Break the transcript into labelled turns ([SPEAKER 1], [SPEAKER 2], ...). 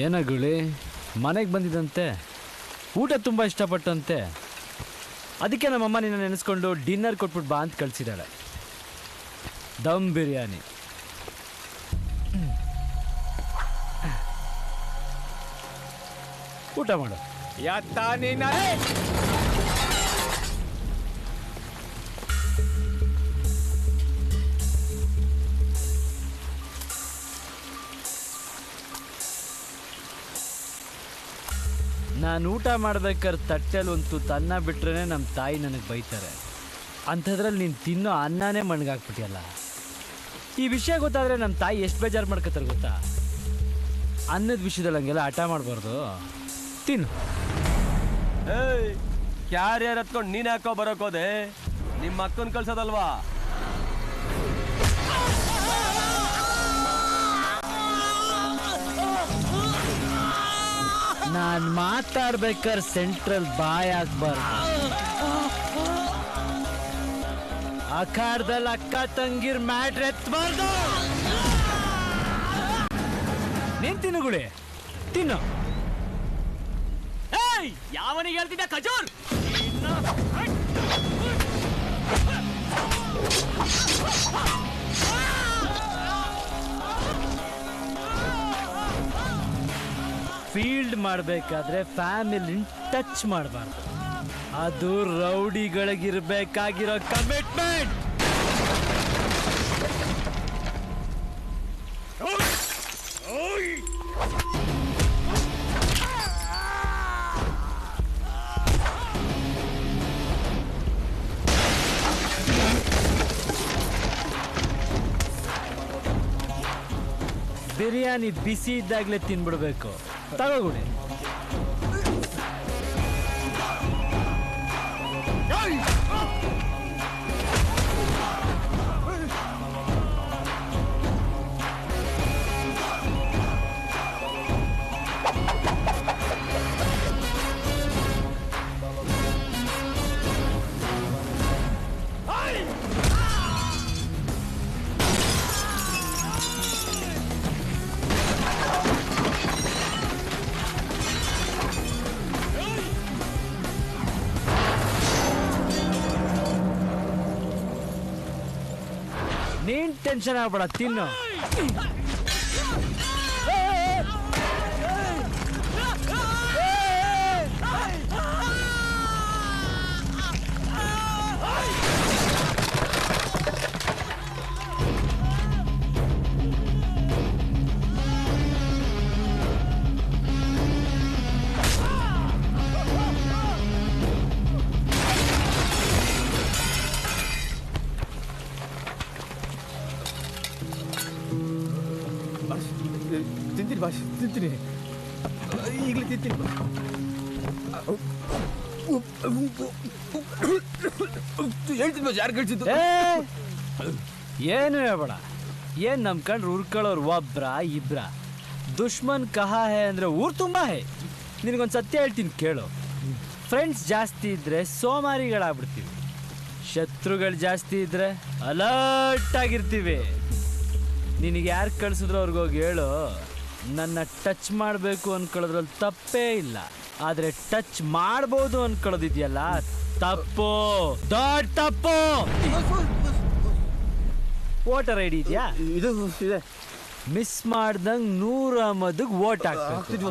[SPEAKER 1] ಏನ ಗುಳಿ ಮನೆಗೆ ಬಂದಿದ್ದಂತೆ, ಊಟ ತುಂಬ ಇಷ್ಟಪಟ್ಟಂತೆ. ಅದಕ್ಕೆ ನಮ್ಮಮ್ಮ ನಿನ್ನ ನೆನೆಸ್ಕೊಂಡು ಡಿನ್ನರ್ ಕೊಟ್ಬಿಟ್ಟು ಬಾ ಅಂತ ಕಳಿಸಿದ್ದಾಳೆ. ದಮ್ ಬಿರಿಯಾನಿ. ಊಟ ಮಾಡು. ನಾನು ಊಟ ಮಾಡ್ಬೇಕಾದ್ರೆ ತಟ್ಟೆಲ್ಲಿ ಒಂದು ತುತ್ತು ಅನ್ನ ಬಿಟ್ರೆ ನಮ್ಮ ತಾಯಿ ನನಗೆ ಬೈತಾರೆ. ಅಂಥದ್ರಲ್ಲಿ ನೀನು ತಿನ್ನೋ ಅನ್ನನೇ ಮಣ್ಗಾಕ್ಬಿಟ್ಟಿಯಲ್ಲ. ಈ ವಿಷಯ ಗೊತ್ತಾದರೆ ನಮ್ಮ ತಾಯಿ ಎಷ್ಟು ಬೇಜಾರು ಮಾಡ್ಕೊತಾರೆ ಗೊತ್ತಾ? ಅನ್ನದ ವಿಷಯದಲ್ಲಿ ಹಂಗೆಲ್ಲ ಹಠ ಮಾಡಬಾರ್ದು. ತಿನ್ನು.
[SPEAKER 2] ಯಾರ್ಯಾರು ಹತ್ಕೊಂಡು ನೀನು ಹಾಕೋ ಬರೋಕೋದೆ? ನಿಮ್ಮ ಅಕ್ಕನ ಕಳ್ಸೋದಲ್ವಾ?
[SPEAKER 1] ನಾನು ಮಾತಾಡ್ಬೇಕಾದ್ರೆ ಸೆಂಟ್ರಲ್ ಬಾಯ್ ಆಗ್ಬಾರ್ದು. ಅಖಾಡದಲ್ಲಿ ಅಕ್ಕ ತಂಗಿರ್ ಮ್ಯಾಟ್ರ್ ಎತ್ತಬಾರ್ದು. ನೀನ್ ತಿನ್ನುಗುಳಿ, ತಿನ್ನು. ಯಾವನಿಗೆ ಹೇಳ್ತಿದ್ದ ಖಜೂರ್? ಫೀಲ್ಡ್ ಮಾಡಬೇಕಾದ್ರೆ ಫ್ಯಾಮಿಲಿ ಟಚ್ ಮಾಡಬಾರ್ದು. ಅದು ರೌಡಿಗಳಿಗಿರ್ಬೇಕಾಗಿರೋ ಕಮಿಟ್ಮೆಂಟ್. ಬಿರಿಯಾನಿ ಬಿಸಿ ಇದ್ದಾಗಲೇ ತಿನ್ಬಿಡ್ಬೇಕು. ತಗೋಗುಡಿ. ನೀನ್ ಟೆನ್ಷನ್ ಆಗ್ಬೇಡ, ತಿನ್ನು.
[SPEAKER 3] ತಿಂತೀನಿ ಭಾಷೆ, ತಿಂತೀನಿ, ಈಗಲೇ ತಿಂತೀನಿ. ಹೇಳ್ತೀನಿ ಭಾಷೆ, ಯಾರು ಕಳಿಸಿದ್ದು?
[SPEAKER 1] ಏನು ಹೇಳ್ಬೇಡ. ಏನ್ ನಮ್ ಕಂಡ್ರೆ ಉರ್ಕೊಳ್ಳೋರು ಒಬ್ರ ಇಬ್ರ? ದುಶ್ಮನ್ ಕಹಾ ಹೇ ಅಂದ್ರೆ ಊರ್ ತುಂಬಾ ಹೇ. ನಿನಗೊಂದು ಸತ್ಯ ಹೇಳ್ತೀನಿ ಕೇಳು. ಫ್ರೆಂಡ್ಸ್ ಜಾಸ್ತಿ ಇದ್ರೆ ಸೋಮಾರಿಗಳಾಗ್ಬಿಡ್ತೀವಿ, ಶತ್ರುಗಳು ಜಾಸ್ತಿ ಇದ್ರೆ ಅಲರ್ಟ್ ಆಗಿರ್ತೀವಿ. ನಿನಗೆ ಯಾರು ಕಳ್ಸಿದ್ರು ಅವ್ರಿಗೋಗಿ ಹೇಳು, ನನ್ನ ಟಚ್ ಮಾಡಬೇಕು ಅನ್ಕೊಳ್ಳೋದ್ರಲ್ಲಿ ತಪ್ಪೇ ಇಲ್ಲ. ಆದರೆ ಟಚ್ ಮಾಡ್ಬೋದು ಅನ್ಕೊಳ್ಳೋದಿದೆಯಲ್ಲ, ತಪ್ಪು, ದೊಡ್ಡ ತಪ್ಪು. ವೋಟರ್ ಐ ಡಿ ಇದೆಯಾ?
[SPEAKER 3] ಇದು ಇದೆ.
[SPEAKER 1] ಮಿಸ್ ಮಾಡ್ದಂಗೆ 100 ವೋಟ್ ಹಾಕ್ಬೇಕು.